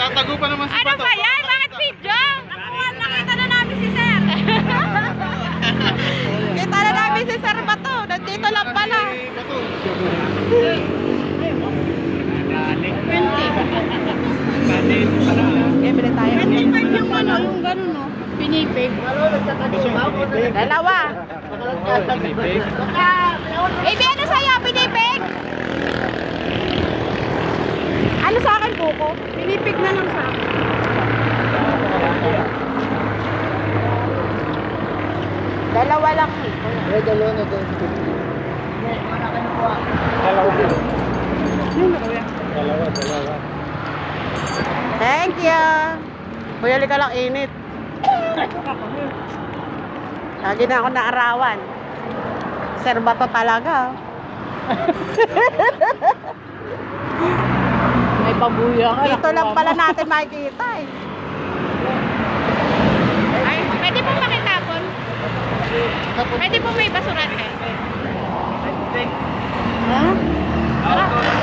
Nagtatago pa naman si Ano Bato. ba yan? Bakit video? Nakita na namin si Sir. Kita na namin si Sir Bato. Nandito lang pala. Bato. 20. Okay, bili tayo. 25 yung ano, yung ganun no. Pinipig. Dalawa. Baby, ano sa'yo? Pinipig? Ano sa akin, Buko? Pinipig na lang sa akin. Dalawa lang ito. Dalawa na doon. Dalawa. Thank you. Kuya, ka lang init. Lagi na ako naarawan. Serba pa talaga. May pabuya ka. Ito lang pala natin makikita eh. Ay, pwede po makitapon? Pwede po may basuran eh. Ha? Tara.